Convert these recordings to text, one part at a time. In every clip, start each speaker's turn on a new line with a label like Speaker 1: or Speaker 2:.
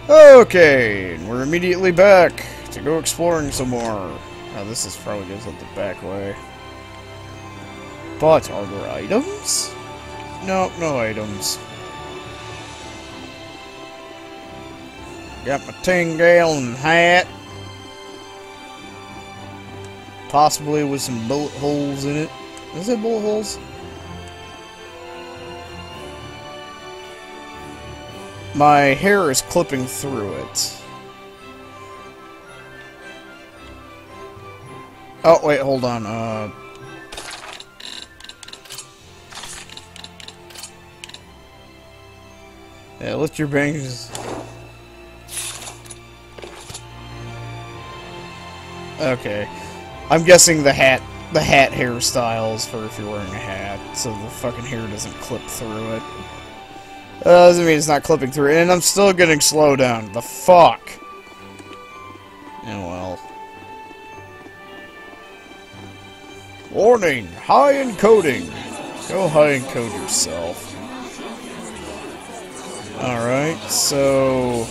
Speaker 1: Okay, and we're immediately back to go exploring some more. Oh, this is probably goes up the back way. But are there items? Nope, no items. Got my 10-gallon hat. Possibly with some bullet holes in it. Is it bullet holes? My hair is clipping through it. Oh, wait, hold on. Yeah, lift your bangs. Okay. I'm guessing the hat hairstyles for if you're wearing a hat, so the fucking hair doesn't clip through it. Doesn't mean it's not clipping through it, and I'm still getting slowed down. The fuck? Oh well. Warning! High encoding! Go high encode yourself. Alright, so...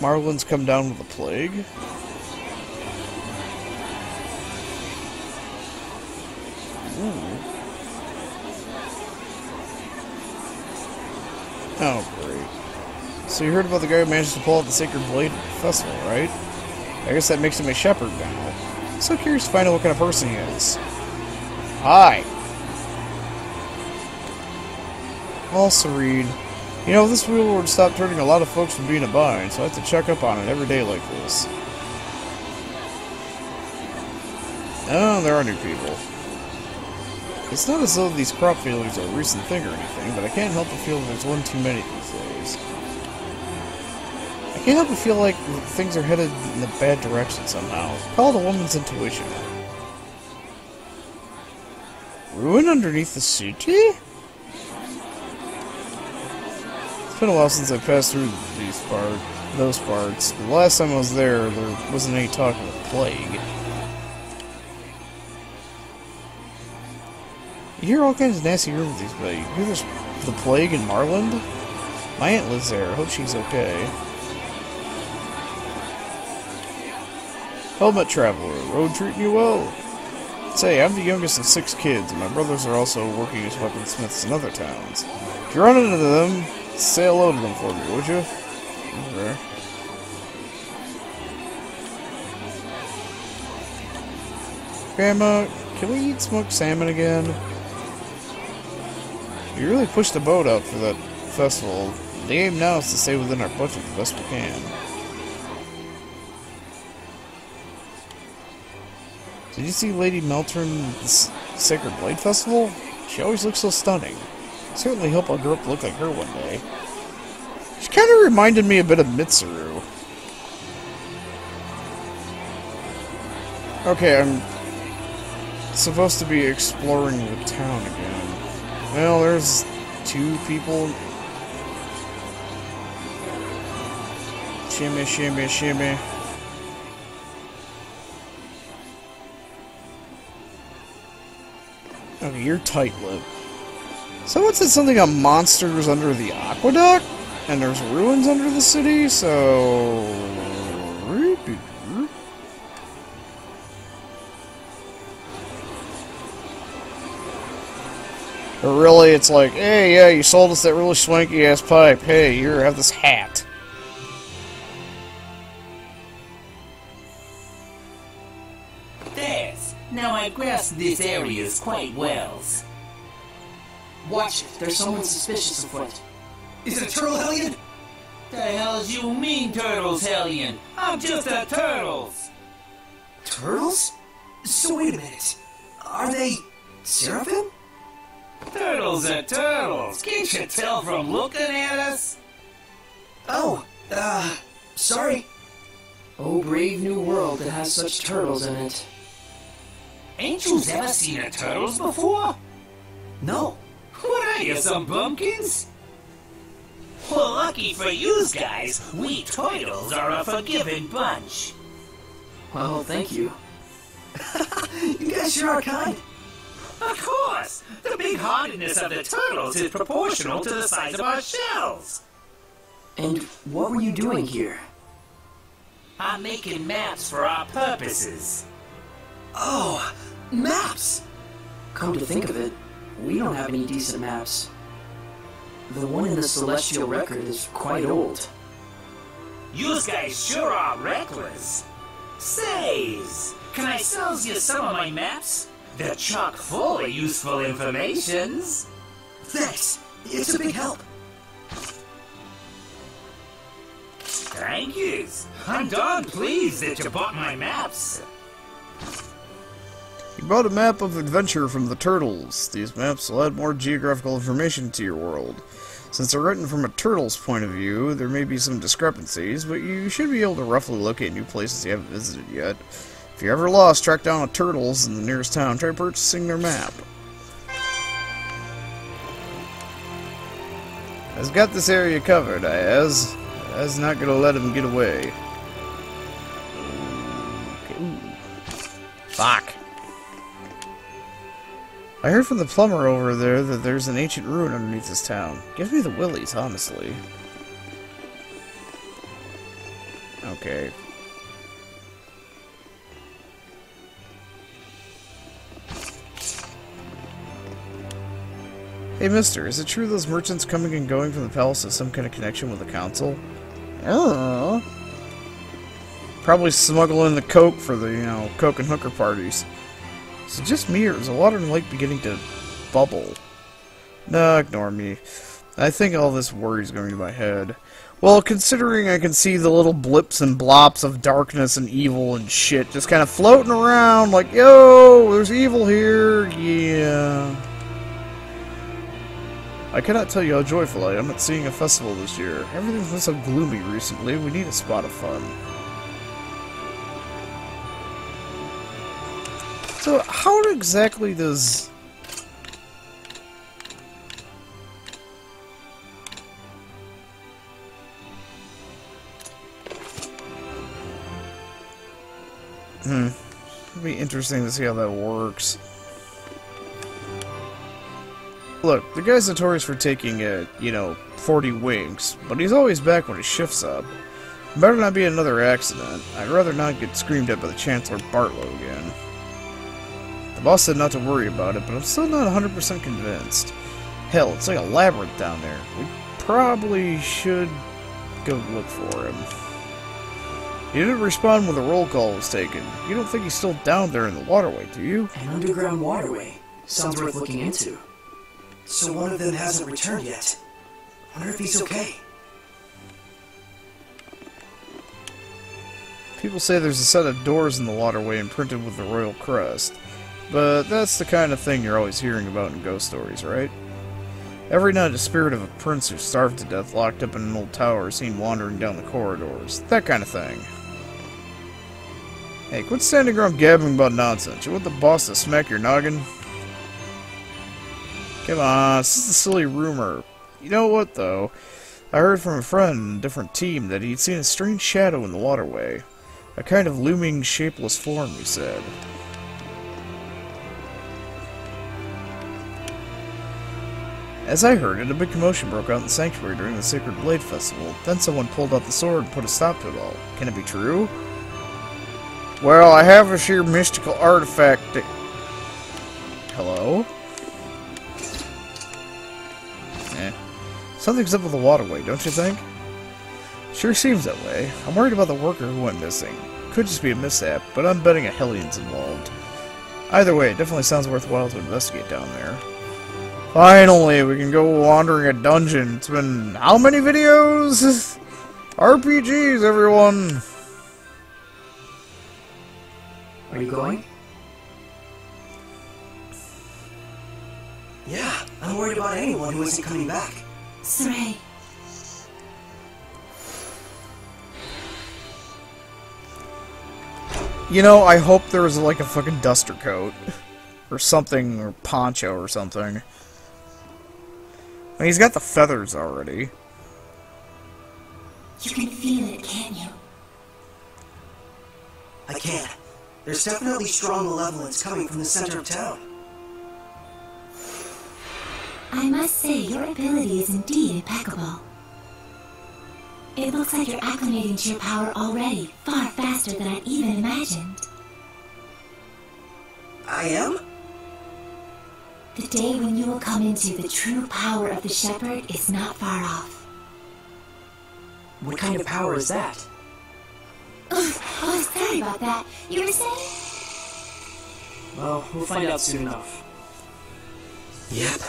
Speaker 1: Marlin's come down with a plague? Ooh. Oh, great. So you heard about the guy who managed to pull out the Sacred Blade Festival, right? I guess that makes him a shepherd now. So curious to find out what kind of person he is. Hi! All serene. You know, this wheel would stop turning a lot of folks from being a bind, so I have to check up on it every day like this. Oh, there are new people. It's not as though these crop failures are a recent thing or anything, but I can't help but feel that there's one too many these days. I can't help but feel like things are headed in the bad direction somehow. Call it a woman's intuition. Ruin underneath the city? It's been a while since I passed through those parts. The last time I was there wasn't any talk of a plague. You hear all kinds of nasty rumors these days. You hear there's the plague in Marland? My aunt lives there. I hope she's okay. Helmet Traveler, road treating you well? Say, I'm the youngest of 6 kids, and my brothers are also working as weaponsmiths in other towns. If you run into them, say hello to them for me, would you? Okay. Grandma, can we eat smoked salmon again? We really pushed the boat out for that festival. The aim now is to stay within our budget the best we can. Did you see Lady Meltern at the Sacred Blade Festival? She always looks so stunning. Certainly hope I'll grow up to look like her one day. She kind of reminded me a bit of Mitsuru. Okay, I'm supposed to be exploring the town again. Well, there's 2 people. Shimmy, shimmy, shimmy. Okay, you're tight-lipped. Someone said something on monsters under the aqueduct, and there's ruins under the city, so... But really, it's like, hey, yeah, you sold us that really swanky-ass pipe. Hey, here, have this hat.
Speaker 2: There's. Now I grasp these areas quite well.
Speaker 3: Watch it. There's someone suspicious afoot.
Speaker 4: Is it a turtle hellion?
Speaker 2: The hell's you mean, Turtles Hellion? I'm just a Turtles!
Speaker 4: Turtles? So wait a minute. Are they... Seraphim?
Speaker 2: Turtles are turtles! Can't you tell from looking at us?
Speaker 4: Oh, sorry.
Speaker 3: Oh, brave new world that has such turtles in it.
Speaker 2: Ain't you ever seen a turtles before?
Speaker 4: No.
Speaker 2: What are you, some bumpkins? Well, lucky for yous guys, we turtles are a forgiving bunch.
Speaker 3: Well, thank you.
Speaker 4: You guys sure are kind.
Speaker 2: Of course! The big-heartedness of the turtles is proportional to the size of our shells!
Speaker 3: And what were you doing here?
Speaker 2: I'm making maps for our purposes.
Speaker 4: Oh, maps!
Speaker 3: Come to think of it, we don't have any decent maps. The one in the Celestial Record is quite old.
Speaker 2: You guys sure are reckless. Says, can I sell you some of my maps? They're chock full of useful informations.
Speaker 4: Thanks. It's a big help.
Speaker 2: Thank yous. I'm darn pleased that you bought my maps.
Speaker 1: You bought a map of adventure from the turtles. These maps will add more geographical information to your world. Since they're written from a turtle's point of view, there may be some discrepancies, but you should be able to roughly locate new places you haven't visited yet. If you're ever lost, track down a turtles in the nearest town. Try purchasing their map. I've got this area covered, I's not gonna let him get away. Okay. Ooh. Fuck. I heard from the plumber over there that there's an ancient ruin underneath this town. Give me the willies, honestly. Okay. Hey, mister, is it true those merchants coming and going from the palace have some kind of connection with the council? Oh. Probably smuggling the coke for the, coke and hooker parties. Is it just me, or is the water in the lake beginning to bubble? No, ignore me. I think all this worry is going to my head. Well, considering I can see the little blips and blops of darkness and evil and shit just kind of floating around like, yo, there's evil here, yeah. I cannot tell you how joyful I am at seeing a festival this year. Everything's been so gloomy recently, we need a spot of fun. So, how exactly does... It'd be interesting to see how that works. Look, the guy's notorious for taking, 40 winks, but he's always back when his shift's up. Better not be another accident. I'd rather not get screamed at by the Chancellor Bartlow again. The boss said not to worry about it, but I'm still not 100% convinced. Hell, it's like a labyrinth down there. We probably should go look for him. He didn't respond when the roll call was taken. You don't think he's still down there in the waterway, do you?
Speaker 3: An underground waterway. Sounds worth looking into.
Speaker 4: So one of them hasn't returned yet. Wonder if he's okay.
Speaker 1: People say there's a set of doors in the waterway imprinted with the royal crest. But that's the kind of thing you're always hearing about in ghost stories, right? Every night a spirit of a prince who starved to death locked up in an old tower is seen wandering down the corridors. That kind of thing. Hey, quit standing around gabbing about nonsense. You want the boss to smack your noggin? Come on, this is a silly rumor. You know what, though? I heard from a friend in a different team that he'd seen a strange shadow in the waterway. A kind of looming, shapeless form, he said. As I heard it, a big commotion broke out in the sanctuary during the Sacred Blade Festival. Then someone pulled out the sword and put a stop to it all. Can it be true? Well, I have a sheer mystical artifact that... Hello? Something's up with the waterway, don't you think? Sure seems that way. I'm worried about the worker who went missing. Could just be a mishap, but I'm betting a Hellian's involved. Either way, it definitely sounds worthwhile to investigate down there. Finally, we can go wandering a dungeon. It's been how many videos? RPGs, everyone!
Speaker 3: Are you going?
Speaker 4: Yeah, I'm worried about anyone who isn't coming back.
Speaker 5: Saray.
Speaker 1: You know, I hope there was like a fucking duster coat. Or something, or poncho or something. I mean, he's got the feathers already.
Speaker 5: You can feel it, can't you?
Speaker 4: I can. There's definitely strong malevolence coming from the center of town.
Speaker 5: I must say, your ability is indeed impeccable. It looks like you're acclimating to your power already, far faster than I'd even imagined.
Speaker 4: I am?
Speaker 5: The day when you will come into the true power of the Shepherd is not far off.
Speaker 3: What kind of power is that?
Speaker 5: Oh, sorry about that. You were saying?
Speaker 3: Well, we'll find out soon enough.
Speaker 4: Yep.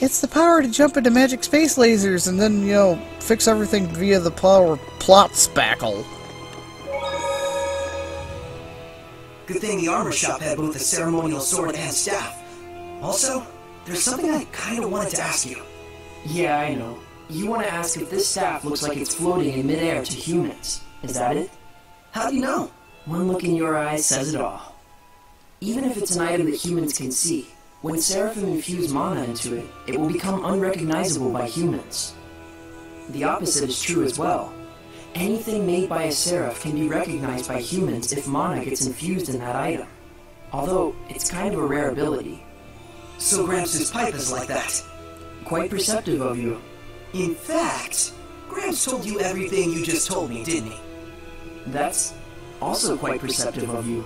Speaker 1: It's the power to jump into magic space lasers and then, you know, fix everything via the plot spackle.
Speaker 4: Good thing the armor shop had both the ceremonial sword and staff. Also, there's something I kind of wanted to ask you.
Speaker 3: Yeah, I know. You want to ask if this staff looks like it's floating in midair to humans. Is that it?
Speaker 4: How do you know?
Speaker 3: One look in your eyes says it all. Even if it's an item that humans can see, when Seraphim infuse mana into it, it will become unrecognizable by humans. The opposite is true as well. Anything made by a Seraph can be recognized by humans if mana gets infused in that item. Although, it's kind of a rare ability.
Speaker 4: So Gramps' pipe is like that.
Speaker 3: Quite perceptive of you.
Speaker 4: In fact, Gramps told you everything you just told me, didn't he?
Speaker 3: That's also quite perceptive of you.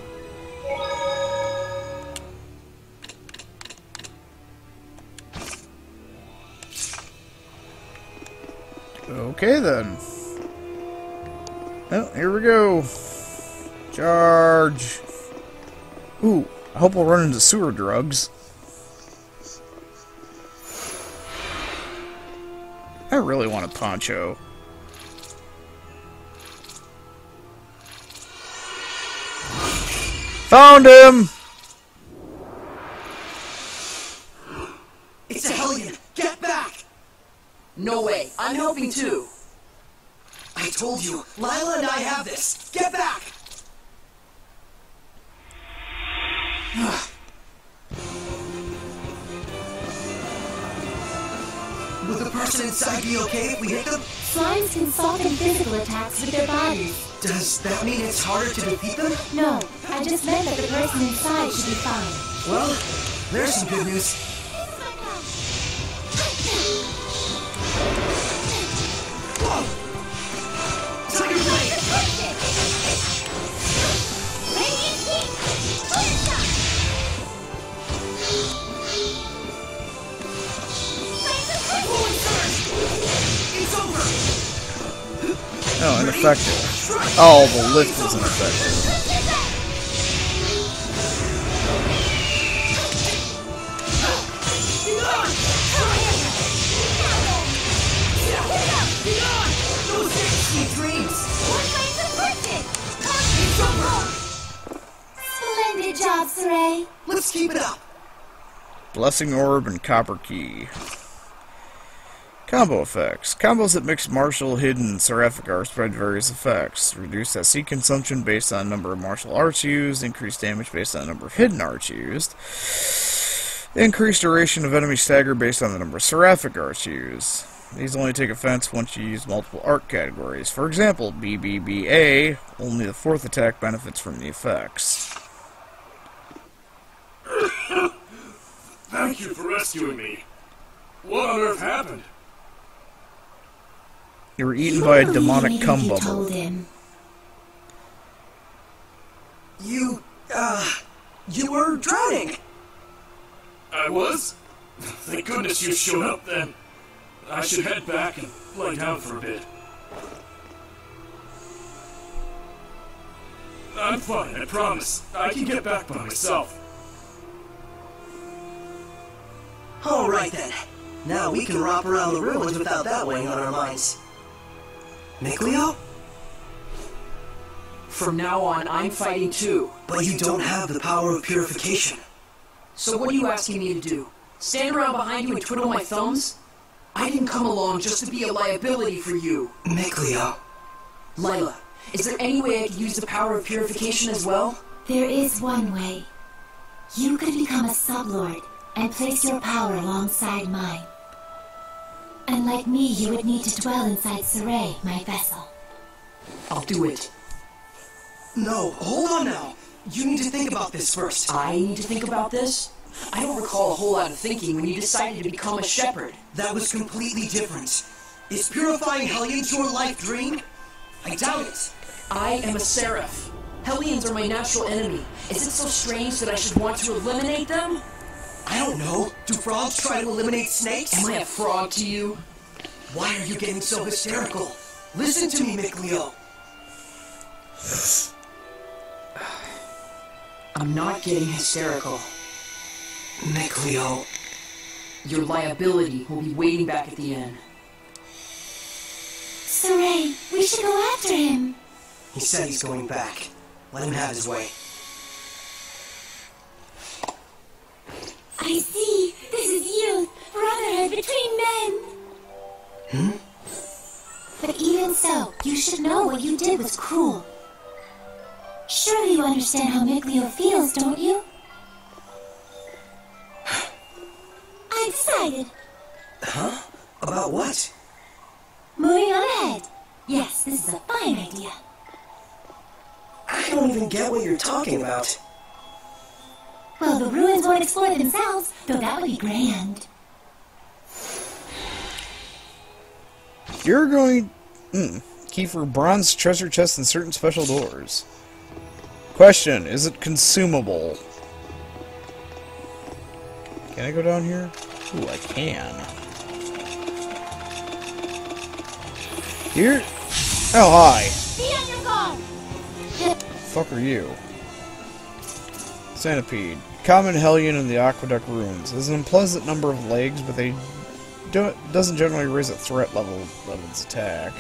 Speaker 1: Okay then. Well, here we go. Charge. Ooh, I hope we'll run into sewer drugs. I really want a poncho. Found him!
Speaker 4: It's a Hellion! Get back!
Speaker 3: No way, I'm helping too.
Speaker 4: I told you, Lila and I have this! Get back! Will the person inside be okay if we hit them?
Speaker 5: Slimes can soften physical attacks with their bodies.
Speaker 4: Does that mean it's harder to defeat them?
Speaker 5: No, I just meant that the person inside should be fine.
Speaker 4: Well, there's some good news. Whoa! Tiger Blade!
Speaker 5: Radiant Heat! Fire shot!
Speaker 4: It's over!
Speaker 1: Oh, ineffective. Oh, the lift is ineffective.
Speaker 4: Those sweet dreams!
Speaker 5: Splendid job, Saray.
Speaker 4: Let's keep it up!
Speaker 1: Blessing Orb and Copper Key. Combo effects. Combos that mix martial, hidden, and seraphic arts spread various effects. Reduce SC consumption based on number of martial arts used. Increase damage based on number of hidden arts used. Increase duration of enemy stagger based on the number of seraphic arts used. These only take offense once you use multiple art categories. For example, BBBA, only the fourth attack benefits from the effects.
Speaker 6: Thank you for rescuing me. What on earth happened?
Speaker 1: You were eaten by a demonic cum
Speaker 5: You
Speaker 1: bubble.
Speaker 5: told him.
Speaker 4: You were drowning!
Speaker 6: I was? Thank goodness you showed up then. I should head back and lie down for a bit. I'm fine, I promise. I can get back by myself.
Speaker 4: Alright then. Now we can romp around the ruins without that weighing on our minds. Mikleo?
Speaker 3: From now on, I'm fighting too.
Speaker 4: But you don't have the power of purification.
Speaker 3: So what are you asking me to do? Stand around behind you and twiddle my thumbs? I didn't come along just to be a liability for you.
Speaker 4: Mikleo.
Speaker 3: Lila, is there any way I could use the power of purification as well?
Speaker 5: There is one way. You could become a sublord and place your power alongside mine. Unlike me, you would need to dwell inside Saray, my vessel.
Speaker 3: I'll do it.
Speaker 4: No, hold on now. You need to think about this first.
Speaker 3: I need to think about this? I don't recall a whole lot of thinking when you decided to become a shepherd.
Speaker 4: That was completely different. Is purifying Hellions your life dream? I doubt it.
Speaker 3: I am a seraph. Hellions are my natural enemy. Is it so strange that I should want to eliminate them?
Speaker 4: I don't know. Do frogs try to eliminate snakes?
Speaker 3: Am I a frog to you?
Speaker 4: Why are you getting so hysterical? Listen to me, Mickleo.
Speaker 3: I'm not getting hysterical.
Speaker 4: Mickleo.
Speaker 3: Your liability will be waiting back at the inn.
Speaker 5: Saray, we should go after him.
Speaker 4: He said he's going back. Let him have his way.
Speaker 5: I see. This is youth, brotherhood between men. But even so, you should know what you did was cruel. Surely you understand how Mickleo feels, don't you? I decided.
Speaker 4: Huh? About what?
Speaker 5: Moving on ahead. Yes, this is a fine idea.
Speaker 4: I don't even get what you're talking about.
Speaker 5: Well, the ruins won't explore themselves, though that would be grand.
Speaker 1: You're going... Key for bronze treasure chests and certain special doors. Question, is it consumable? Can I go down here? Ooh, I can. Here? Oh, hi.
Speaker 5: Be on your guard!
Speaker 1: Fuck are you? Centipede. Common Hellion in the Aqueduct ruins. Has an unpleasant number of legs, but they doesn't generally raise a threat level of its attack.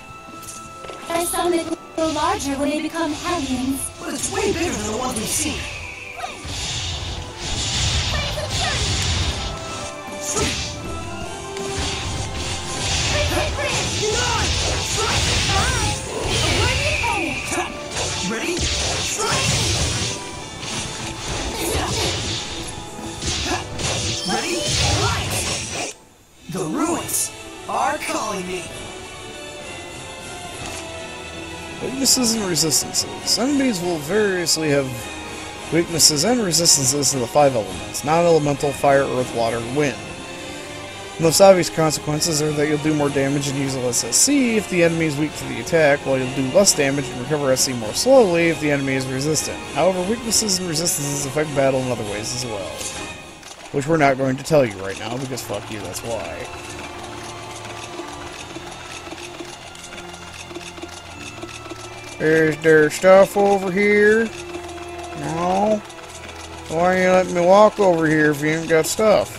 Speaker 5: I saw them grow larger when they become Hellions.
Speaker 4: But it's way bigger than the one we've seen. Ready? Ready? The ruins are calling me.
Speaker 1: Weaknesses and resistances. Enemies will variously have weaknesses and resistances to the 5 elements: non-elemental, fire, earth, water, wind. The most obvious consequences are that you'll do more damage and use less SC if the enemy is weak to the attack, while you'll do less damage and recover SC more slowly if the enemy is resistant. However, weaknesses and resistances affect battle in other ways as well. Which we're not going to tell you right now, because fuck you, that's why. Is there stuff over here? No? Why are you letting me walk over here if you ain't got stuff?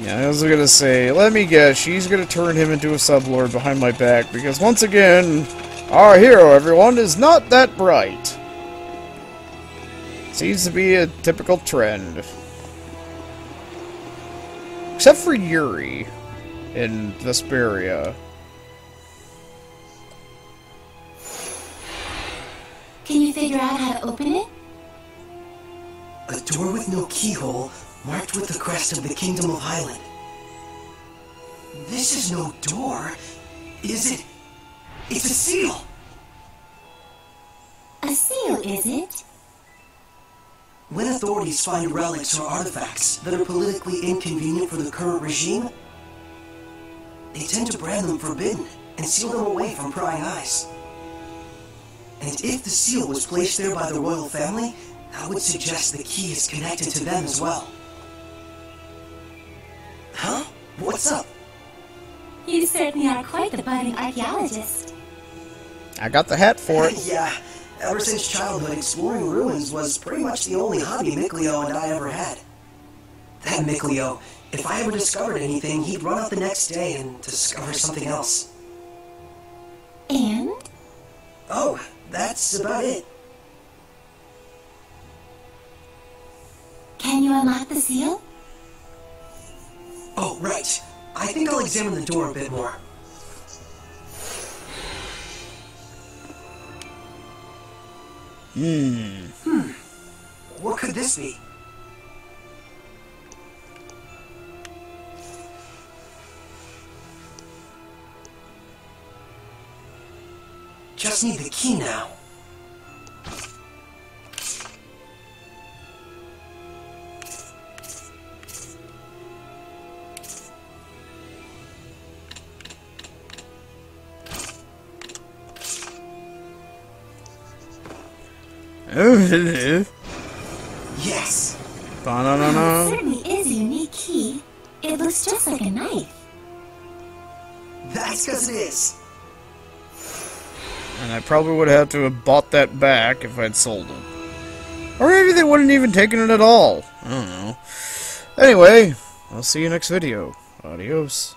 Speaker 1: Yeah, I was gonna say, let me guess, she's gonna turn him into a sublord behind my back, because once again, our hero, everyone, is not that bright. Seems to be a typical trend. Except for Yuri in Zestiria.
Speaker 5: Can you figure out how to open it?
Speaker 4: A door with no keyhole, marked with the crest of the Kingdom of Highland. This is no door, is it? It's a seal!
Speaker 5: A seal, is it?
Speaker 4: When authorities find relics or artifacts that are politically inconvenient for the current regime, they tend to brand them forbidden and seal them away from prying eyes. And if the seal was placed there by the royal family, that would suggest the key is connected to them as well. Huh? What's up?
Speaker 5: You certainly are quite the budding archaeologist.
Speaker 1: I got the hat for it.
Speaker 4: Yeah, ever since childhood, exploring ruins was pretty much the only hobby Mickleo and I ever had. That Mickleo, if I ever discovered anything, he'd run out the next day and discover something else.
Speaker 5: And?
Speaker 4: Oh, that's about it.
Speaker 5: Can you unlock the seal?
Speaker 4: Oh, right. I think I'll examine the door a bit more. What could this be? Just need the key now. Yes.
Speaker 5: It certainly is a unique key. It looks just like a knife.
Speaker 4: That's because it is.
Speaker 1: And I probably would have to have bought that back if I'd sold it. Or maybe they wouldn't even taken it at all. I don't know. Anyway, I'll see you next video. Adios.